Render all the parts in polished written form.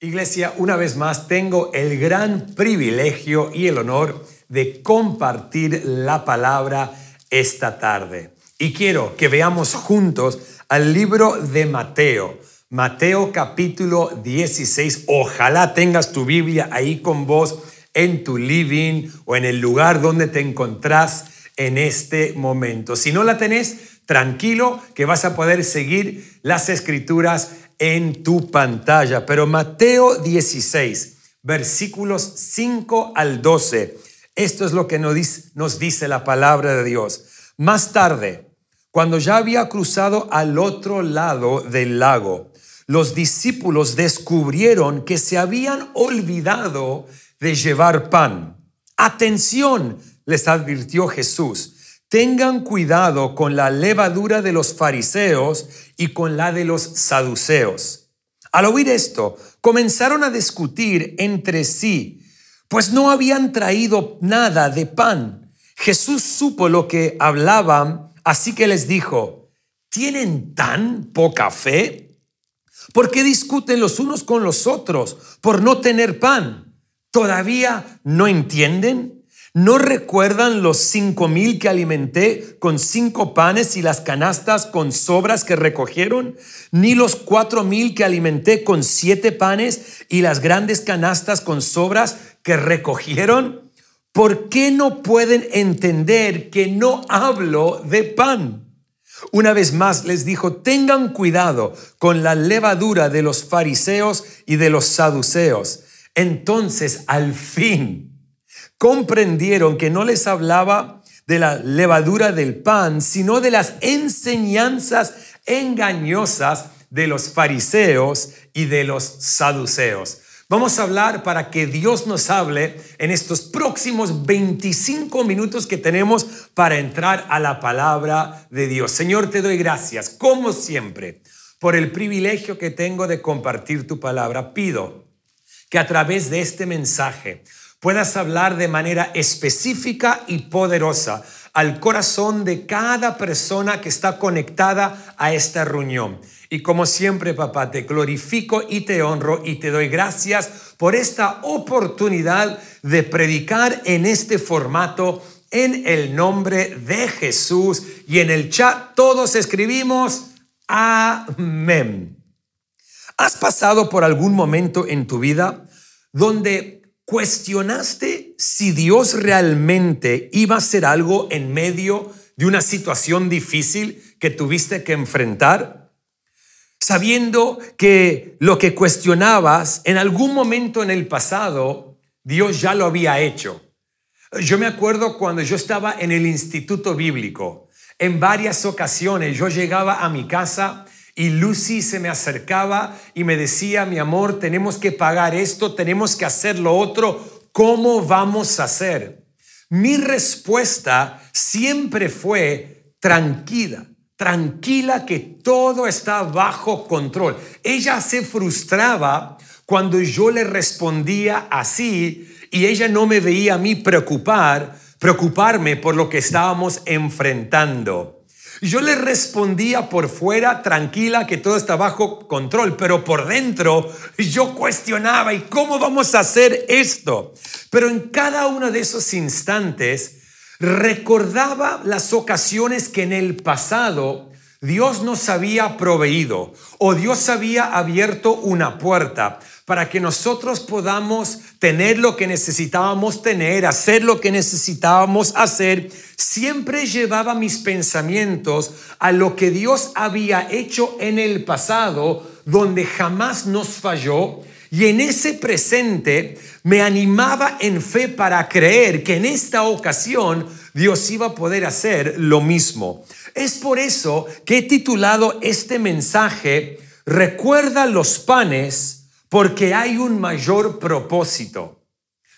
Iglesia, una vez más tengo el gran privilegio y el honor de compartir la palabra esta tarde. Y quiero que veamos juntos al libro de Mateo. Mateo capítulo 16. Ojalá tengas tu Biblia ahí con vos en tu living o en el lugar donde te encontrás en este momento. Si no la tenés, tranquilo que vas a poder seguir las escrituras en tu pantalla. Pero Mateo 16, versículos 5 al 12. Esto es lo que nos dice la palabra de Dios. Más tarde, cuando ya había cruzado al otro lado del lago, los discípulos descubrieron que se habían olvidado de llevar pan. Atención, les advirtió Jesús. Tengan cuidado con la levadura de los fariseos y con la de los saduceos. Al oír esto, comenzaron a discutir entre sí, pues no habían traído nada de pan. Jesús supo lo que hablaban, así que les dijo: ¿tienen tan poca fe? ¿Por qué discuten los unos con los otros por no tener pan? ¿Todavía no entienden? ¿No recuerdan los 5,000 que alimenté con 5 panes y las canastas con sobras que recogieron? ¿Ni los 4,000 que alimenté con 7 panes y las grandes canastas con sobras que recogieron? ¿Por qué no pueden entender que no hablo de pan? Una vez más les dijo: tengan cuidado con la levadura de los fariseos y de los saduceos. Entonces, al fin, comprendieron que no les hablaba de la levadura del pan, sino de las enseñanzas engañosas de los fariseos y de los saduceos. Vamos a hablar para que Dios nos hable en estos próximos 25 minutos que tenemos para entrar a la palabra de Dios. Señor, te doy gracias, como siempre, por el privilegio que tengo de compartir tu palabra. Pido que a través de este mensaje puedas hablar de manera específica y poderosa al corazón de cada persona que está conectada a esta reunión. Y como siempre, papá, te glorifico y te honro y te doy gracias por esta oportunidad de predicar en este formato en el nombre de Jesús. Y en el chat todos escribimos amén. ¿Has pasado por algún momento en tu vida donde cuestionaste si Dios realmente iba a hacer algo en medio de una situación difícil que tuviste que enfrentar? Sabiendo que lo que cuestionabas en algún momento en el pasado, Dios ya lo había hecho. Yo me acuerdo cuando yo estaba en el instituto bíblico, en varias ocasiones yo llegaba a mi casa y Lucy se me acercaba y me decía: mi amor, tenemos que pagar esto, tenemos que hacer lo otro, ¿cómo vamos a hacer? Mi respuesta siempre fue: tranquila que todo está bajo control. Ella se frustraba cuando yo le respondía así y ella no me veía a mí preocuparme por lo que estábamos enfrentando. Yo le respondía por fuera: tranquila que todo está bajo control, pero por dentro yo cuestionaba: ¿y cómo vamos a hacer esto? Pero en cada uno de esos instantes recordaba las ocasiones que en el pasado Dios nos había proveído o Dios había abierto una puerta para que nosotros podamos tener lo que necesitábamos tener, hacer lo que necesitábamos hacer. Siempre llevaba mis pensamientos a lo que Dios había hecho en el pasado, donde jamás nos falló. Y en ese presente me animaba en fe para creer que en esta ocasión Dios iba a poder hacer lo mismo. Es por eso que he titulado este mensaje: recuerda los panes, porque hay un mayor propósito.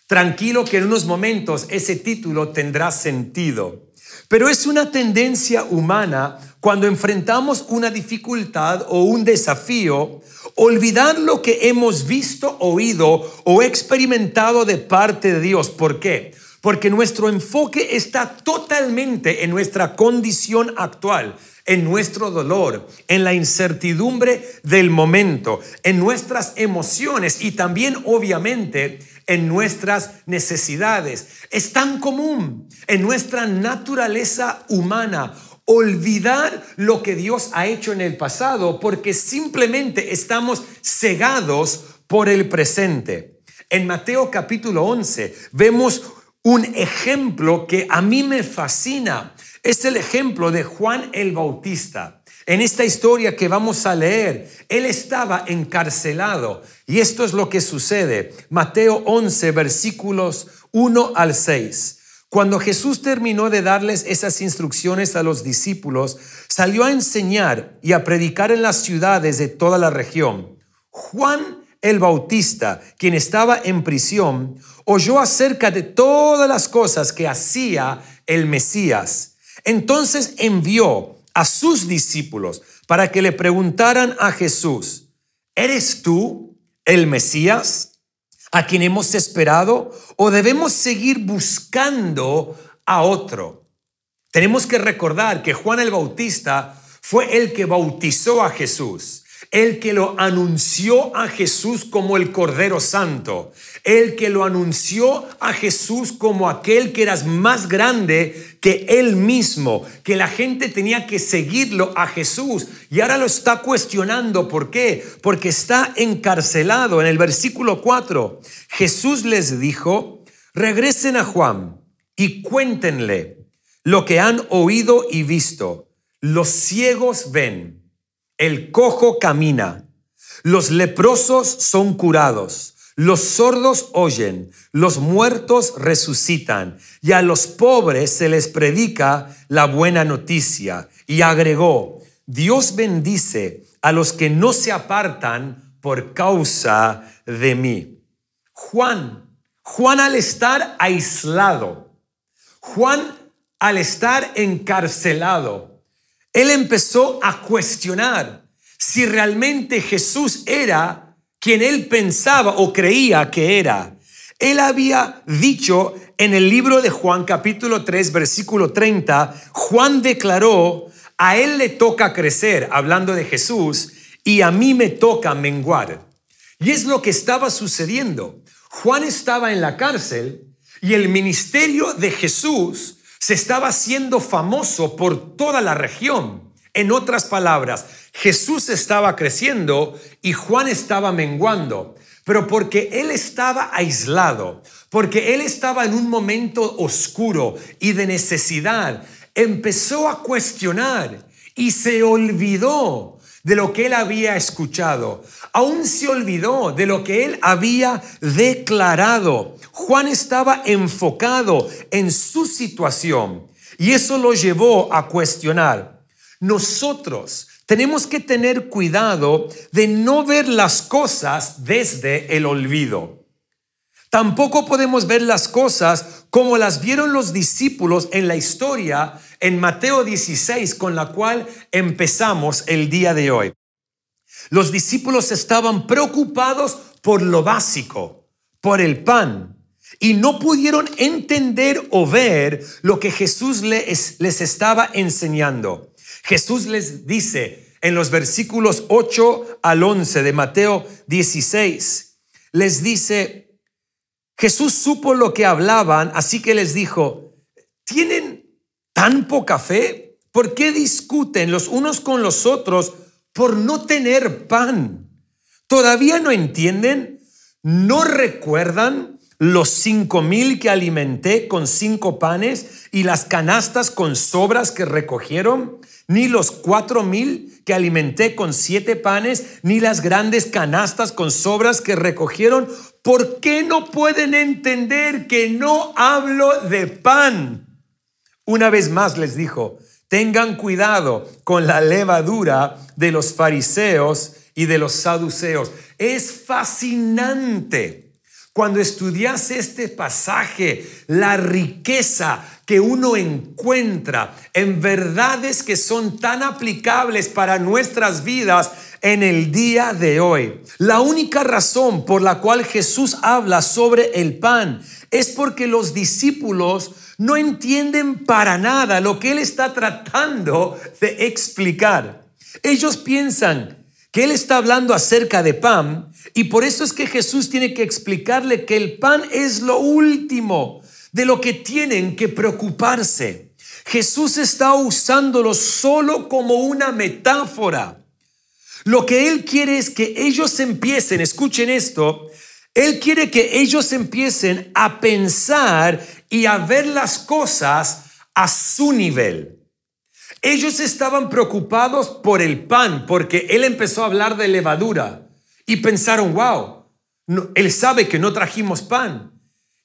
Tranquilo que en unos momentos ese título tendrá sentido. Pero es una tendencia humana cuando enfrentamos una dificultad o un desafío, olvidar lo que hemos visto, oído o experimentado de parte de Dios. ¿Por qué? Porque nuestro enfoque está totalmente en nuestra condición actual, en nuestro dolor, en la incertidumbre del momento, en nuestras emociones y también obviamente en nuestras necesidades. Es tan común en nuestra naturaleza humana olvidar lo que Dios ha hecho en el pasado porque simplemente estamos cegados por el presente. En Mateo capítulo 11 vemos un ejemplo que a mí me fascina. Es el ejemplo de Juan el Bautista. En esta historia que vamos a leer, él estaba encarcelado y esto es lo que sucede. Mateo 11, versículos 1 al 6. Cuando Jesús terminó de darles esas instrucciones a los discípulos, salió a enseñar y a predicar en las ciudades de toda la región. Juan el Bautista, quien estaba en prisión, oyó acerca de todas las cosas que hacía el Mesías. Entonces envió a sus discípulos para que le preguntaran a Jesús: ¿eres tú el Mesías a quien hemos esperado o debemos seguir buscando a otro? Tenemos que recordar que Juan el Bautista fue el que bautizó a Jesús, el que lo anunció a Jesús como el Cordero Santo, el que lo anunció a Jesús como aquel que era más grande que él mismo, que la gente tenía que seguirlo a Jesús. Y ahora lo está cuestionando. ¿Por qué? Porque está encarcelado. En el versículo 4, Jesús les dijo: regresen a Juan y cuéntenle lo que han oído y visto. Los ciegos ven, el cojo camina, los leprosos son curados, los sordos oyen, los muertos resucitan y a los pobres se les predica la buena noticia. Y agregó: Dios bendice a los que no se apartan por causa de mí. Juan al estar aislado, Juan al estar encarcelado, él empezó a cuestionar si realmente Jesús era quien él pensaba o creía que era. Él había dicho en el libro de Juan, capítulo 3, versículo 30, Juan declaró: a él le toca crecer, hablando de Jesús, y a mí me toca menguar. Y es lo que estaba sucediendo. Juan estaba en la cárcel y el ministerio de Jesús se estaba haciendo famoso por toda la región. En otras palabras, Jesús estaba creciendo y Juan estaba menguando. Pero porque él estaba aislado, porque él estaba en un momento oscuro y de necesidad, empezó a cuestionar y se olvidó de lo que él había escuchado. Aún se olvidó de lo que él había declarado. Juan estaba enfocado en su situación y eso lo llevó a cuestionar. Nosotros tenemos que tener cuidado de no ver las cosas desde el olvido. Tampoco podemos ver las cosas como las vieron los discípulos en la historia en Mateo 16, con la cual empezamos el día de hoy. Los discípulos estaban preocupados por lo básico, por el pan, y no pudieron entender o ver lo que Jesús les estaba enseñando. Jesús les dice en los versículos 8 al 11 de Mateo 16, les dice: Jesús supo lo que hablaban, así que les dijo: ¿tienen tan poca fe? ¿Por qué discuten los unos con los otros por no tener pan? ¿Todavía no entienden? ¿No recuerdan los 5,000 que alimenté con 5 panes y las canastas con sobras que recogieron? Ni los 4,000 que alimenté con 7 panes, ni las grandes canastas con sobras que recogieron. ¿Por qué no pueden entender que no hablo de pan? Una vez más les dijo: tengan cuidado con la levadura de los fariseos y de los saduceos. Es fascinante cuando estudias este pasaje, la riqueza que uno encuentra en verdades que son tan aplicables para nuestras vidas en el día de hoy. La única razón por la cual Jesús habla sobre el pan es porque los discípulos no entienden para nada lo que Él está tratando de explicar. Ellos piensan que Él está hablando acerca de pan y por eso es que Jesús tiene que explicarle que el pan es lo último de lo que tienen que preocuparse. Jesús está usándolo solo como una metáfora. Lo que Él quiere es que ellos empiecen, escuchen esto, Él quiere que ellos empiecen a pensar y a ver las cosas a su nivel. Ellos estaban preocupados por el pan porque Él empezó a hablar de levadura y pensaron, wow, Él sabe que no trajimos pan.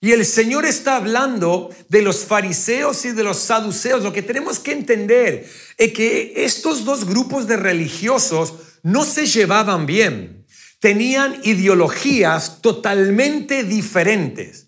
Y el Señor está hablando de los fariseos y de los saduceos. Lo que tenemos que entender es que estos dos grupos de religiosos no se llevaban bien. Tenían ideologías totalmente diferentes,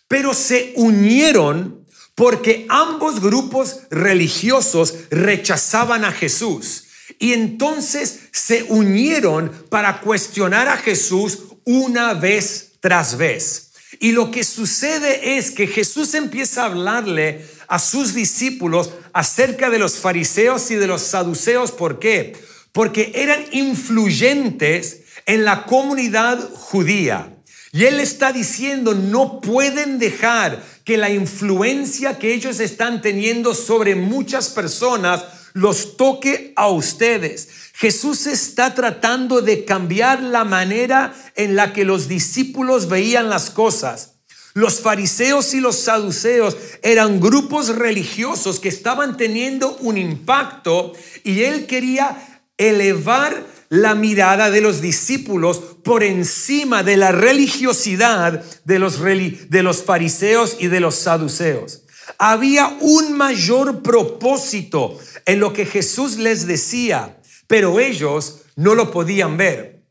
pero se unieron porque ambos grupos religiosos rechazaban a Jesús. Y entonces se unieron para cuestionar a Jesús una vez tras vez. Y lo que sucede es que Jesús empieza a hablarle a sus discípulos acerca de los fariseos y de los saduceos. ¿Por qué? Porque eran influyentes en la comunidad judía. Y Él está diciendo, no pueden dejar que la influencia que ellos están teniendo sobre muchas personas los toque a ustedes. Jesús está tratando de cambiar la manera en la que los discípulos veían las cosas. Los fariseos y los saduceos eran grupos religiosos que estaban teniendo un impacto y Él quería elevar la mirada de los discípulos por encima de la religiosidad de los fariseos y de los saduceos. Había un mayor propósito en lo que Jesús les decía, pero ellos no lo podían ver.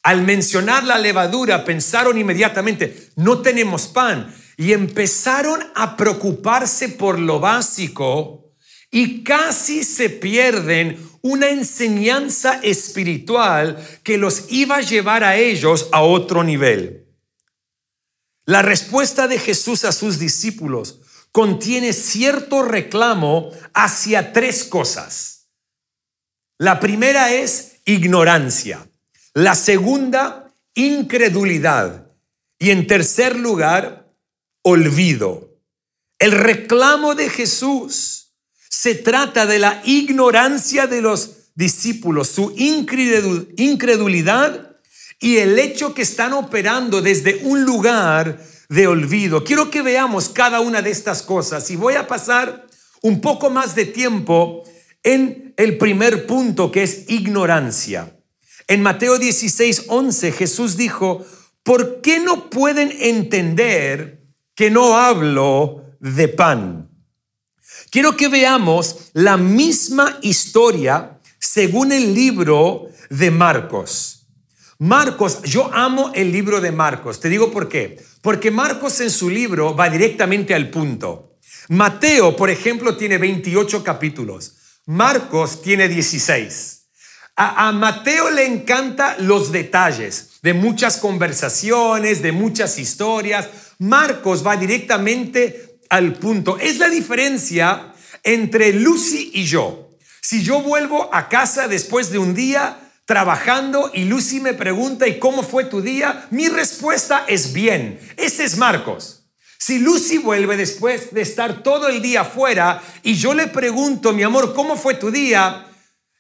Al mencionar la levadura, pensaron inmediatamente, no tenemos pan, y empezaron a preocuparse por lo básico y casi se pierden una enseñanza espiritual que los iba a llevar a ellos a otro nivel. La respuesta de Jesús a sus discípulos contiene cierto reclamo hacia tres cosas. La primera es ignorancia. La segunda, incredulidad. Y en tercer lugar, olvido. El reclamo de Jesús se trata de la ignorancia de los discípulos, su incredulidad y el hecho que están operando desde un lugar de olvido. Quiero que veamos cada una de estas cosas y voy a pasar un poco más de tiempo en el primer punto, que es ignorancia. En Mateo 16:11 Jesús dijo, ¿por qué no pueden entender que no hablo de pan? Quiero que veamos la misma historia según el libro de Marcos. Marcos, yo amo el libro de Marcos. Te digo por qué. Porque Marcos en su libro va directamente al punto. Mateo, por ejemplo, tiene 28 capítulos. Marcos tiene 16. A Mateo le encanta los detalles de muchas conversaciones, de muchas historias. Marcos va directamente al punto. Es la diferencia entre Lucy y yo. Si yo vuelvo a casa después de un día trabajando y Lucy me pregunta, ¿y cómo fue tu día? Mi respuesta es bien. Ese es Marcos. Si Lucy vuelve después de estar todo el día afuera y yo le pregunto, mi amor, ¿cómo fue tu día?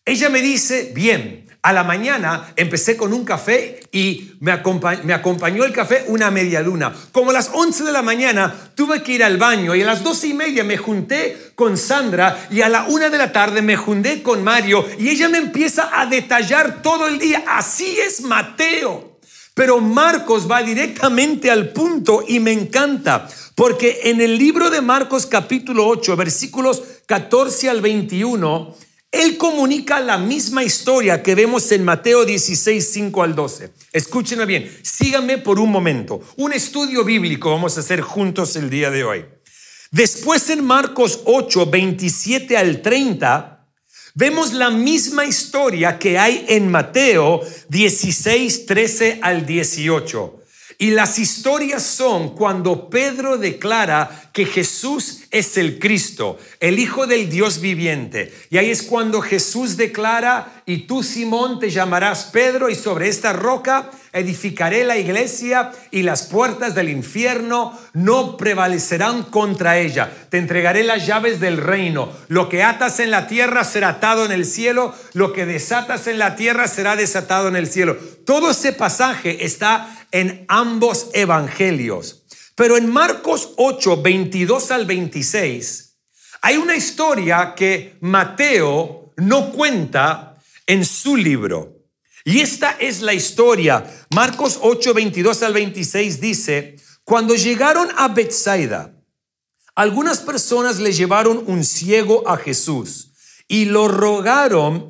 Ella me dice, bien. A la mañana empecé con un café y me acompañó el café una media luna. Como a las 11 de la mañana tuve que ir al baño y a las 12:30 me junté con Sandra y a la 1 de la tarde me junté con Mario y ella me empieza a detallar todo el día. Así es Mateo. Pero Marcos va directamente al punto y me encanta porque en el libro de Marcos capítulo 8 versículos 14 al 21 él comunica la misma historia que vemos en Mateo 16, 5 al 12. Escúchenme bien, síganme por un momento. Un estudio bíblico vamos a hacer juntos el día de hoy. Después en Marcos 8, 27 al 30, vemos la misma historia que hay en Mateo 16, 13 al 18. Y las historias son cuando Pedro declara que Jesús es el Cristo, el Hijo del Dios viviente. Y ahí es cuando Jesús declara: y tú, Simón, te llamarás Pedro, y sobre esta roca edificaré la iglesia, y las puertas del infierno no prevalecerán contra ella. Te entregaré las llaves del reino. Lo que atas en la tierra será atado en el cielo, lo que desatas en la tierra será desatado en el cielo. Todo ese pasaje está en ambos evangelios. Pero en Marcos 8, 22 al 26, hay una historia que Mateo no cuenta en su libro. Y esta es la historia. Marcos 8, 22 al 26 dice: cuando llegaron a Betsaida, algunas personas le llevaron un ciego a Jesús y le rogaron,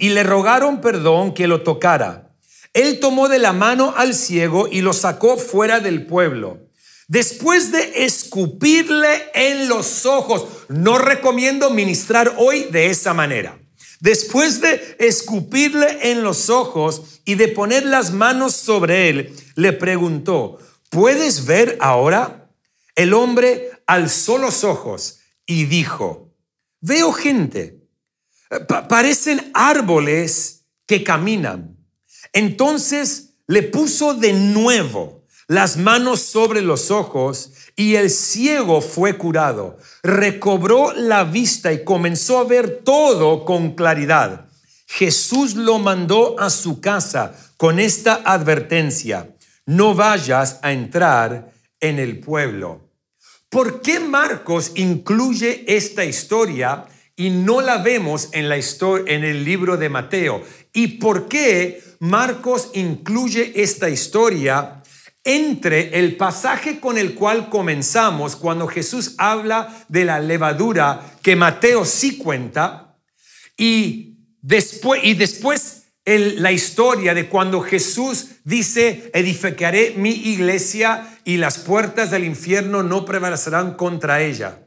que lo tocara. Él tomó de la mano al ciego y lo sacó fuera del pueblo. Después de escupirle en los ojos, no recomiendo ministrar hoy de esa manera. Después de escupirle en los ojos y de poner las manos sobre él, le preguntó: ¿puedes ver ahora? El hombre alzó los ojos y dijo: veo gente, parecen árboles que caminan. Entonces le puso de nuevo las manos sobre los ojos y el ciego fue curado. Recobró la vista y comenzó a ver todo con claridad. Jesús lo mandó a su casa con esta advertencia: no vayas a entrar en el pueblo. ¿Por qué Marcos incluye esta historia y no la vemos en el libro de Mateo? ¿Y por qué Marcos incluye esta historia entre el pasaje con el cual comenzamos, cuando Jesús habla de la levadura, que Mateo sí cuenta, y después la historia de cuando Jesús dice: edificaré mi iglesia y las puertas del infierno no prevalecerán contra ella?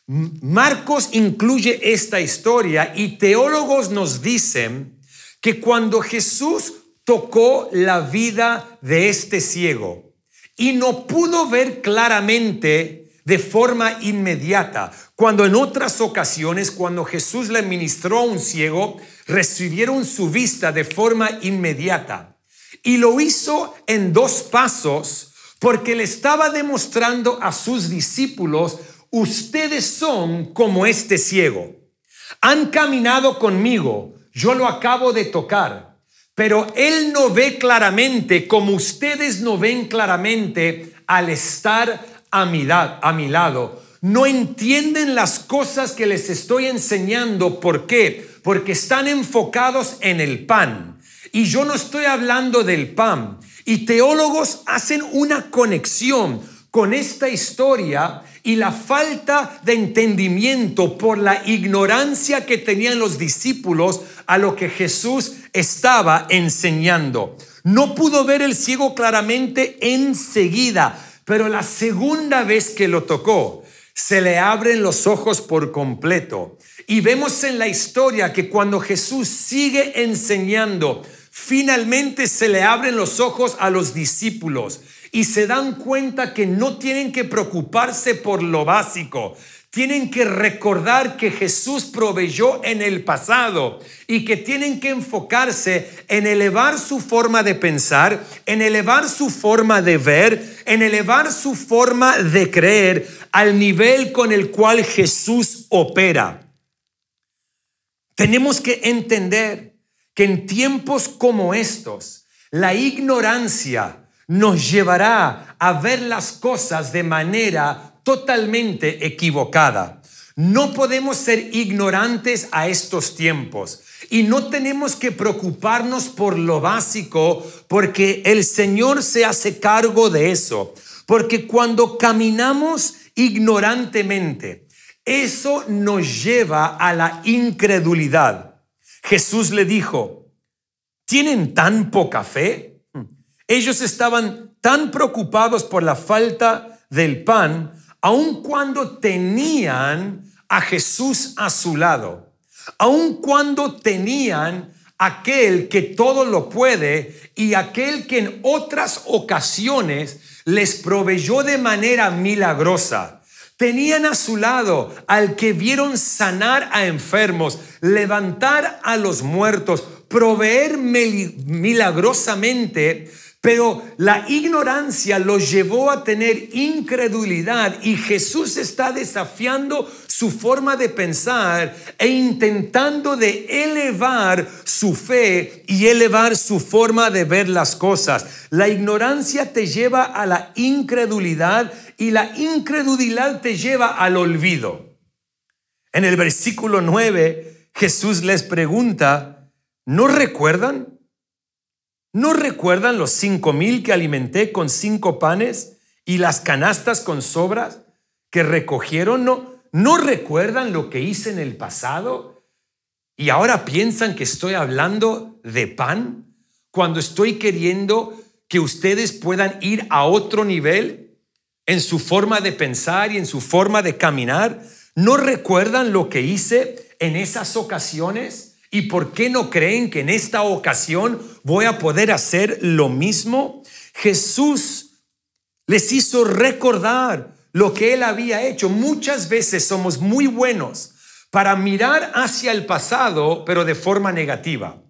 Marcos incluye esta historia y teólogos nos dicen que cuando Jesús tocó la vida de este ciego y no pudo ver claramente de forma inmediata, cuando en otras ocasiones, cuando Jesús le ministró a un ciego, recibieron su vista de forma inmediata, y lo hizo en 2 pasos, porque le estaba demostrando a sus discípulos: ustedes son como este ciego, han caminado conmigo, yo lo acabo de tocar, pero él no ve claramente como ustedes no ven claramente al estar a mi lado. No entienden las cosas que les estoy enseñando. ¿Por qué? Porque están enfocados en el pan. Y yo no estoy hablando del pan. Y teólogos hacen una conexión con esta historia y la falta de entendimiento por la ignorancia que tenían los discípulos a lo que Jesús estaba enseñando. No pudo ver el ciego claramente enseguida, pero la segunda vez que lo tocó, se le abren los ojos por completo. Y vemos en la historia que cuando Jesús sigue enseñando, finalmente se le abren los ojos a los discípulos y se dan cuenta que no tienen que preocuparse por lo básico. Tienen que recordar que Jesús proveyó en el pasado y que tienen que enfocarse en elevar su forma de pensar, en elevar su forma de ver, en elevar su forma de creer al nivel con el cual Jesús opera. Tenemos que entender que en tiempos como estos, la ignorancia nos llevará a ver las cosas de manera totalmente equivocada. No podemos ser ignorantes a estos tiempos y no tenemos que preocuparnos por lo básico, porque el Señor se hace cargo de eso. Porque cuando caminamos ignorantemente, eso nos lleva a la incredulidad. Jesús le dijo: ¿tienen tan poca fe? Ellos estaban tan preocupados por la falta del pan, aun cuando tenían a Jesús a su lado, aun cuando tenían aquel que todo lo puede y aquel que en otras ocasiones les proveyó de manera milagrosa. Tenían a su lado al que vieron sanar a enfermos, levantar a los muertos, proveer milagrosamente, pero la ignorancia los llevó a tener incredulidad y Jesús está desafiando su forma de pensar e intentando de elevar su fe y elevar su forma de ver las cosas. La ignorancia te lleva a la incredulidad y la incredulidad te lleva al olvido. En el versículo 9, Jesús les pregunta, ¿no recuerdan? ¿No recuerdan los 5,000 que alimenté con 5 panes y las canastas con sobras que recogieron? ¿No recuerdan lo que hice en el pasado? ¿Y ahora piensan que estoy hablando de pan? Cuando estoy queriendo que ustedes puedan ir a otro nivel en su forma de pensar y en su forma de caminar. ¿No recuerdan lo que hice en esas ocasiones? ¿Y por qué no creen que en esta ocasión voy a poder hacer lo mismo? Jesús les hizo recordar lo que Él había hecho. Muchas veces somos muy buenos para mirar hacia el pasado, pero de forma negativa,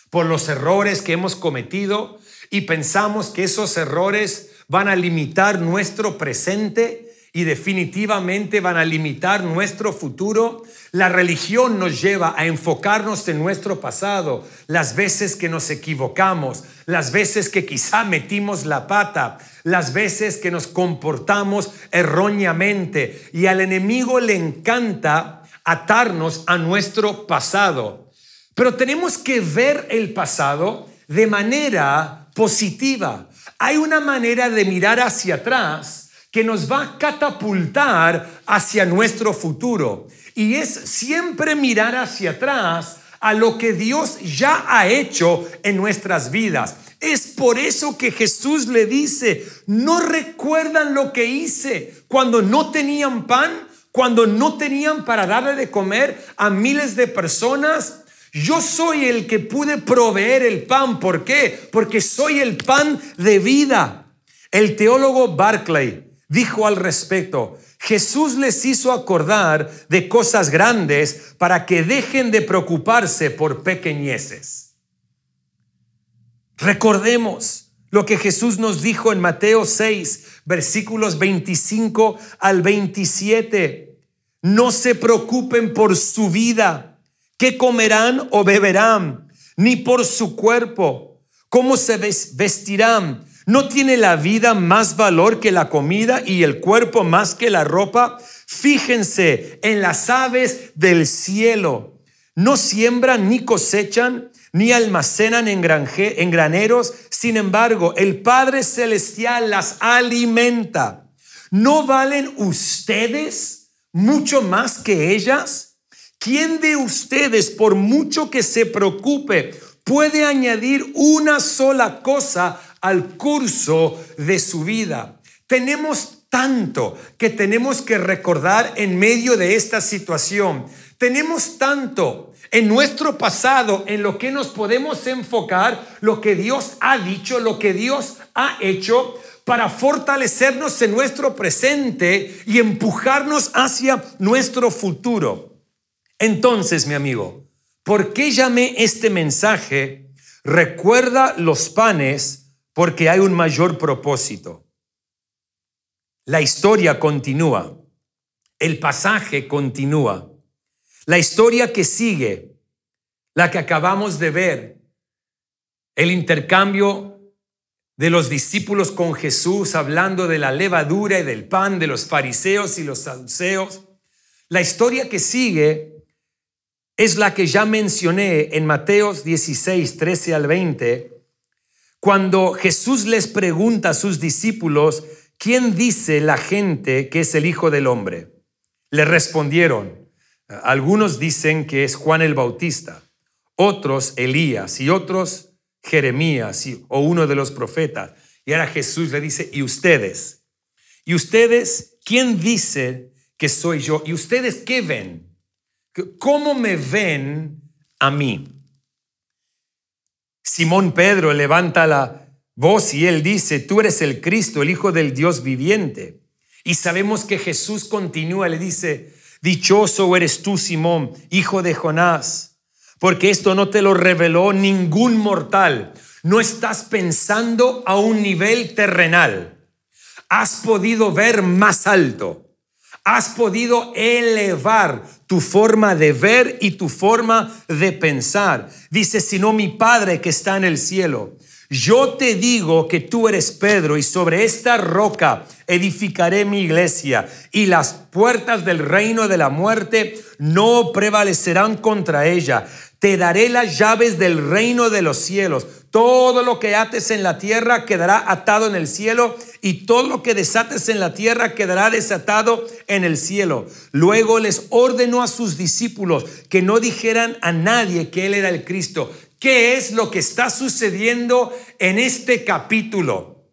por los errores que hemos cometido y pensamos que esos errores van a limitar nuestro presente y definitivamente van a limitar nuestro futuro. La religión nos lleva a enfocarnos en nuestro pasado, las veces que nos equivocamos, las veces que quizá metimos la pata, las veces que nos comportamos erróneamente. Y al enemigo le encanta atarnos a nuestro pasado. Pero tenemos que ver el pasado de manera positiva. Hay una manera de mirar hacia atrás que nos va a catapultar hacia nuestro futuro. Y es siempre mirar hacia atrás a lo que Dios ya ha hecho en nuestras vidas. Es por eso que Jesús le dice, ¿no recuerdan lo que hice cuando no tenían pan? Cuando no tenían para darle de comer a miles de personas. Yo soy el que pude proveer el pan. ¿Por qué? Porque soy el pan de vida. El teólogo Barclay dijo al respecto, Jesús les hizo acordar de cosas grandes para que dejen de preocuparse por pequeñeces. Recordemos lo que Jesús nos dijo en Mateo 6, versículos 25 al 27. No se preocupen por su vida, qué comerán o beberán, ni por su cuerpo, cómo se vestirán. ¿No tiene la vida más valor que la comida y el cuerpo más que la ropa? Fíjense en las aves del cielo. No siembran ni cosechan, ni almacenan en graneros. Sin embargo, el Padre Celestial las alimenta. ¿No valen ustedes mucho más que ellas? ¿Quién de ustedes, por mucho que se preocupe, puede añadir una sola cosa al curso de su vida? Tenemos tanto que tenemos que recordar en medio de esta situación. Tenemos tanto en nuestro pasado en lo que nos podemos enfocar, lo que Dios ha dicho, lo que Dios ha hecho, para fortalecernos en nuestro presente y empujarnos hacia nuestro futuro. Entonces, mi amigo, ¿por qué llamé este mensaje? Recuerda los panes, porque hay un mayor propósito. La historia continúa. El pasaje continúa. La historia que sigue, la que acabamos de ver, el intercambio de los discípulos con Jesús, hablando de la levadura y del pan, de los fariseos y los saduceos. La historia que sigue es la que ya mencioné en Mateo 16, 13 al 20, cuando Jesús les pregunta a sus discípulos, ¿quién dice la gente que es el Hijo del Hombre? Le respondieron, algunos dicen que es Juan el Bautista, otros Elías y otros Jeremías o uno de los profetas. Y ahora Jesús le dice, ¿y ustedes? ¿Y ustedes quién dice que soy yo? ¿Y ustedes qué ven? ¿Cómo me ven a mí? Simón Pedro levanta la voz y él dice, tú eres el Cristo, el Hijo del Dios viviente. Y sabemos que Jesús continúa, le dice, dichoso eres tú, Simón, hijo de Jonás, porque esto no te lo reveló ningún mortal. No estás pensando a un nivel terrenal. Has podido ver más alto. Has podido elevar tu forma de ver y tu forma de pensar. Dice, sino mi Padre que está en el cielo. Yo te digo que tú eres Pedro y sobre esta roca edificaré mi iglesia y las puertas del reino de la muerte no prevalecerán contra ella. Te daré las llaves del reino de los cielos. Todo lo que ates en la tierra quedará atado en el cielo y todo lo que desates en la tierra quedará desatado en el cielo. Luego les ordenó a sus discípulos que no dijeran a nadie que él era el Cristo. ¿Qué es lo que está sucediendo en este capítulo?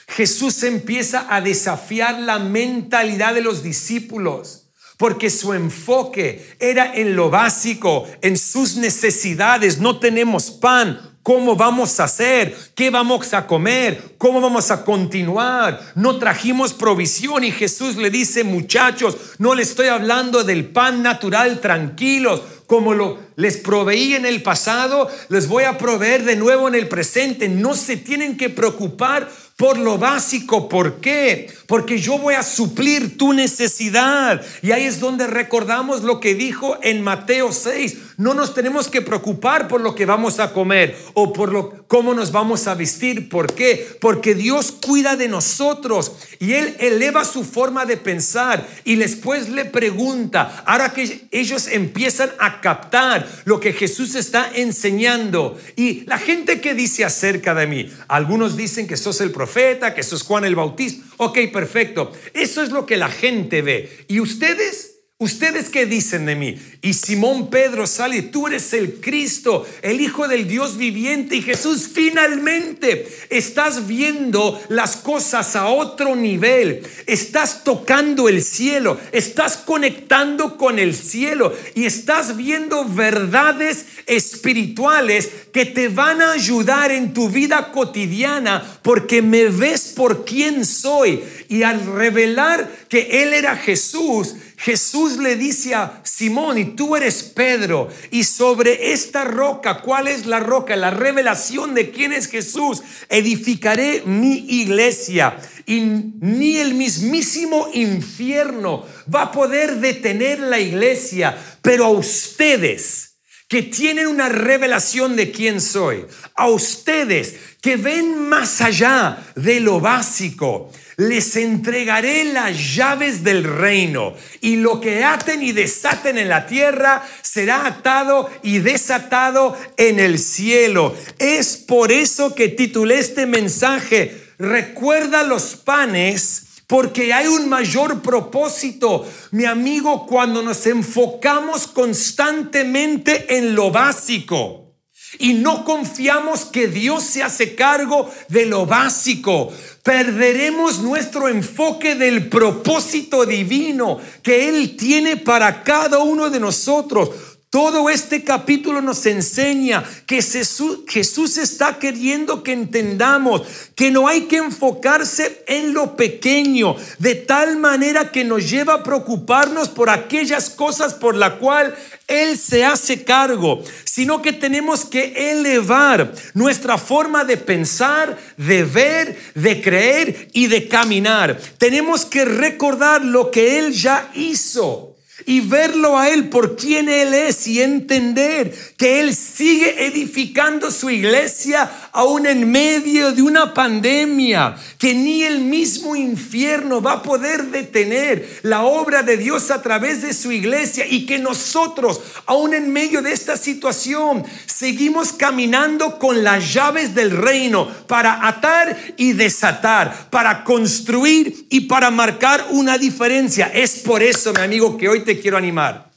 Jesús empieza a desafiar la mentalidad de los discípulos, porque su enfoque era en lo básico, en sus necesidades. No tenemos pan. ¿Cómo vamos a hacer? ¿Qué vamos a comer? ¿Cómo vamos a continuar? No trajimos provisión y Jesús le dice, muchachos, no le estoy hablando del pan natural, tranquilos. Como les proveí en el pasado, les voy a proveer de nuevo en el presente. No se tienen que preocupar por lo básico. ¿Por qué? Porque yo voy a suplir tu necesidad. Y ahí es donde recordamos lo que dijo en Mateo 6. No nos tenemos que preocupar por lo que vamos a comer o por cómo nos vamos a vestir. ¿Por qué? Porque Dios cuida de nosotros y Él eleva su forma de pensar y después le pregunta, ahora que ellos empiezan a captar lo que Jesús está enseñando. Y la gente que dice acerca de mí, algunos dicen que sos el profeta, que sos Juan el Bautista. Ok, perfecto. Eso es lo que la gente ve. ¿Y ustedes? ¿Ustedes qué dicen de mí? Y Simón Pedro sale, tú eres el Cristo, el Hijo del Dios viviente. Y Jesús, finalmente estás viendo las cosas a otro nivel. Estás tocando el cielo, estás conectando con el cielo y estás viendo verdades espirituales que te van a ayudar en tu vida cotidiana porque me ves por quién soy. Y al revelar que Él era Jesús, Jesús le dice a Simón, y tú eres Pedro, y sobre esta roca, ¿cuál es la roca? La revelación de quién es Jesús. Edificaré mi iglesia y ni el mismísimo infierno va a poder detener la iglesia, pero a ustedes que tienen una revelación de quién soy, a ustedes que ven más allá de lo básico, les entregaré las llaves del reino y lo que aten y desaten en la tierra será atado y desatado en el cielo. Es por eso que titulé este mensaje, recuerda los panes, porque hay un mayor propósito. Mi amigo, cuando nos enfocamos constantemente en lo básico y no confiamos que Dios se hace cargo de lo básico, perderemos nuestro enfoque del propósito divino que Él tiene para cada uno de nosotros. Todo este capítulo nos enseña que Jesús está queriendo que entendamos que no hay que enfocarse en lo pequeño, de tal manera que nos lleva a preocuparnos por aquellas cosas por las cuales Él se hace cargo, sino que tenemos que elevar nuestra forma de pensar, de ver, de creer y de caminar. Tenemos que recordar lo que Él ya hizo y verlo a Él por quien Él es y entender que Él sigue edificando su iglesia aún en medio de una pandemia, que ni el mismo infierno va a poder detener la obra de Dios a través de su iglesia, y que nosotros aún en medio de esta situación seguimos caminando con las llaves del reino para atar y desatar, para construir y para marcar una diferencia. Es por eso, mi amigo, que hoy te quiero animar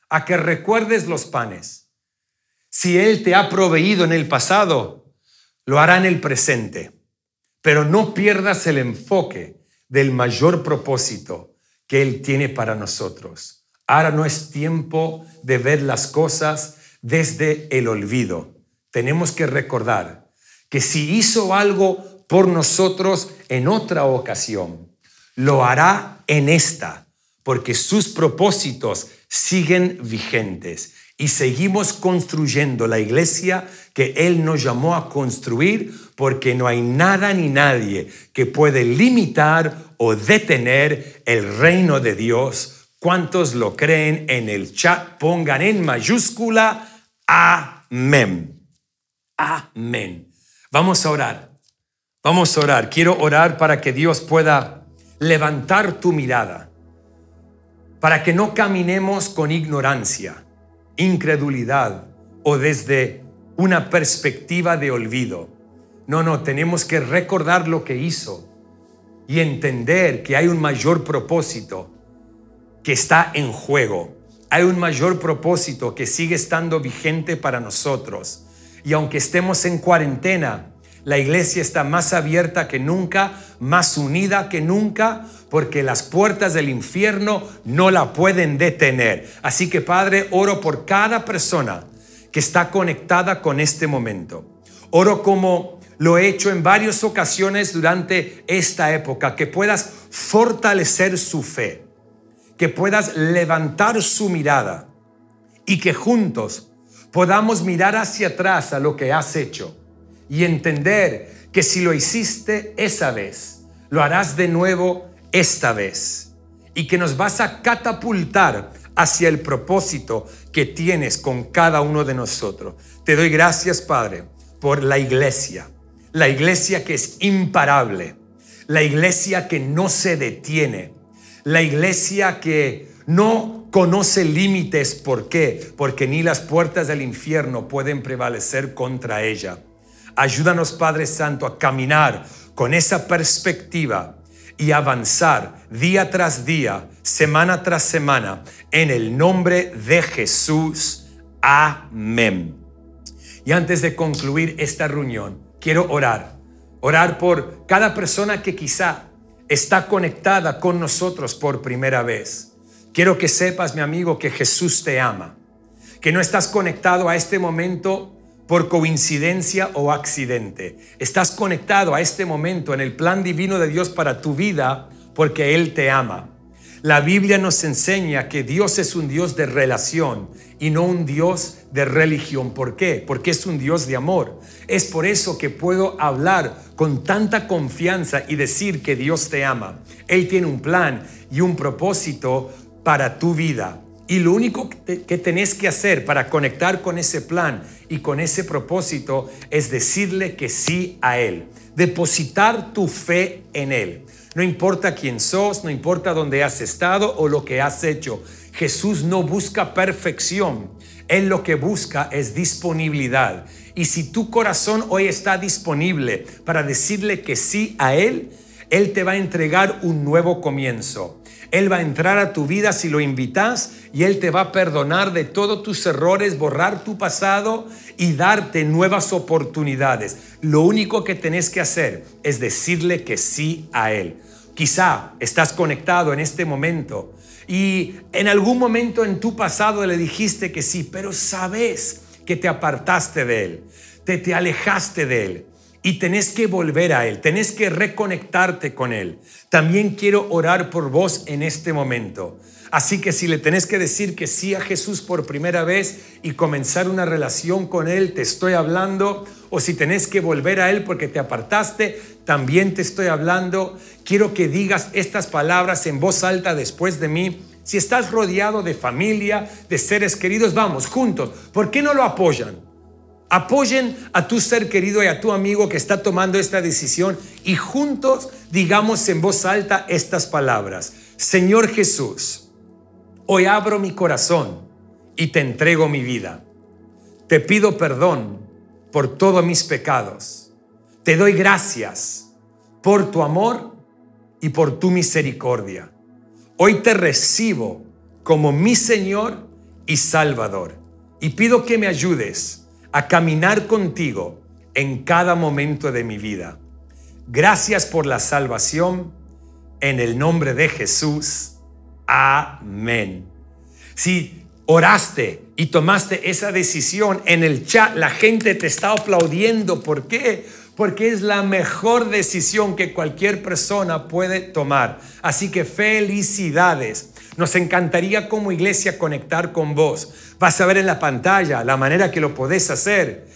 a que recuerdes los panes. Si Él te ha proveído en el pasado, lo hará en el presente, pero no pierdas el enfoque del mayor propósito que Él tiene para nosotros. Ahora no es tiempo de ver las cosas desde el olvido. Tenemos que recordar que si hizo algo por nosotros en otra ocasión, lo hará en esta, porque sus propósitos siguen vigentes y seguimos construyendo la iglesia que Él nos llamó a construir, porque no hay nada ni nadie que puede limitar o detener el reino de Dios. ¿Cuántos lo creen? En el chat pongan en mayúscula amén. Amén. Vamos a orar. Vamos a orar. Quiero orar para que Dios pueda levantar tu mirada, para que no caminemos con ignorancia, incredulidad o desde una perspectiva de olvido. No, tenemos que recordar lo que hizo y entender que hay un mayor propósito que está en juego. Hay un mayor propósito que sigue estando vigente para nosotros. Y aunque estemos en cuarentena, la iglesia está más abierta que nunca, más unida que nunca, porque las puertas del infierno no la pueden detener. Así que, Padre, oro por cada persona que está conectada con este momento. Oro como lo he hecho en varias ocasiones durante esta época, que puedas fortalecer su fe, que puedas levantar su mirada y que juntos podamos mirar hacia atrás a lo que has hecho y entender que si lo hiciste esa vez, lo harás de nuevo esta vez, y que nos vas a catapultar hacia el propósito que tienes con cada uno de nosotros. Te doy gracias, Padre, por la iglesia que es imparable, la iglesia que no se detiene, la iglesia que no conoce límites. ¿Por qué? Porque ni las puertas del infierno pueden prevalecer contra ella. Ayúdanos, Padre Santo, a caminar con esa perspectiva y avanzar día tras día, semana tras semana, en el nombre de Jesús. Amén. Y antes de concluir esta reunión, quiero orar por cada persona que quizá está conectada con nosotros por primera vez. Quiero que sepas, mi amigo, que Jesús te ama, que no estás conectado a este momento por coincidencia o accidente. Estás conectado a este momento en el plan divino de Dios para tu vida porque Él te ama. La Biblia nos enseña que Dios es un Dios de relación y no un Dios de religión. ¿Por qué? Porque es un Dios de amor. Es por eso que puedo hablar con tanta confianza y decir que Dios te ama. Él tiene un plan y un propósito para tu vida. Y lo único que tenés que hacer para conectar con ese plan y con ese propósito es decirle que sí a Él. Depositar tu fe en Él. No importa quién sos, no importa dónde has estado o lo que has hecho. Jesús no busca perfección. Él lo que busca es disponibilidad. Y si tu corazón hoy está disponible para decirle que sí a Él, Él te va a entregar un nuevo comienzo. Él va a entrar a tu vida si lo invitas y Él te va a perdonar de todos tus errores, borrar tu pasado y darte nuevas oportunidades. Lo único que tenés que hacer es decirle que sí a Él. Quizá estás conectado en este momento y en algún momento en tu pasado le dijiste que sí, pero sabes que te apartaste de Él, te alejaste de Él. Y tenés que volver a Él, tenés que reconectarte con Él. También quiero orar por vos en este momento. Así que si le tenés que decir que sí a Jesús por primera vez y comenzar una relación con Él, te estoy hablando. O si tenés que volver a Él porque te apartaste, también te estoy hablando. Quiero que digas estas palabras en voz alta después de mí. Si estás rodeado de familia, de seres queridos, vamos juntos. ¿Por qué no lo apoyan? Apoyen a tu ser querido y a tu amigo que está tomando esta decisión y juntos digamos en voz alta estas palabras. Señor Jesús, hoy abro mi corazón y te entrego mi vida. Te pido perdón por todos mis pecados. Te doy gracias por tu amor y por tu misericordia. Hoy te recibo como mi Señor y Salvador y pido que me ayudes a caminar contigo en cada momento de mi vida. Gracias por la salvación. En el nombre de Jesús. Amén. Si oraste y tomaste esa decisión, en el chat la gente te está aplaudiendo. ¿Por qué? porque es la mejor decisión que cualquier persona puede tomar. Así que felicidades. Nos encantaría como iglesia conectar con vos. Vas a ver en la pantalla la manera que lo podés hacer.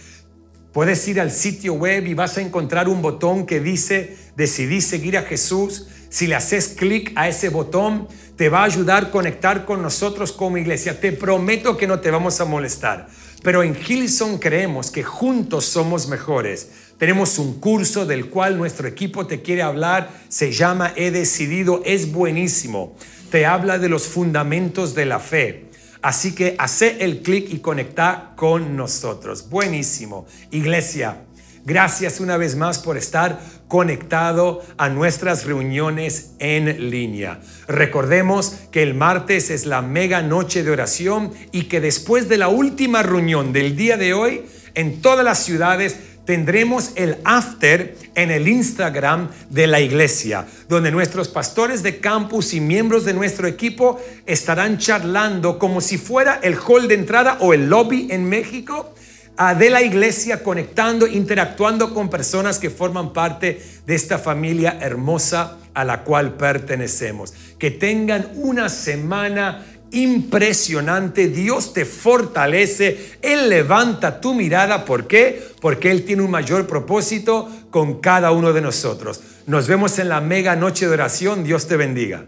Puedes ir al sitio web y vas a encontrar un botón que dice decidí seguir a Jesús. Si le haces clic a ese botón, te va a ayudar a conectar con nosotros como iglesia. Te prometo que no te vamos a molestar. Pero en Hillsong creemos que juntos somos mejores. Tenemos un curso del cual nuestro equipo te quiere hablar. Se llama He Decidido. Es buenísimo. Te habla de los fundamentos de la fe. Así que hace el clic y conecta con nosotros. Buenísimo. Iglesia, gracias una vez más por estar conectado a nuestras reuniones en línea. Recordemos que el martes es la mega noche de oración y que después de la última reunión del día de hoy, en todas las ciudades, tendremos el after en el Instagram de la iglesia, donde nuestros pastores de campus y miembros de nuestro equipo estarán charlando como si fuera el hall de entrada o el lobby en México de la iglesia, conectando, interactuando con personas que forman parte de esta familia hermosa a la cual pertenecemos. Que tengan una semana impresionante. Dios te fortalece. Él levanta tu mirada. ¿Por qué? Porque Él tiene un mayor propósito con cada uno de nosotros. Nos vemos en la mega noche de oración. Dios te bendiga.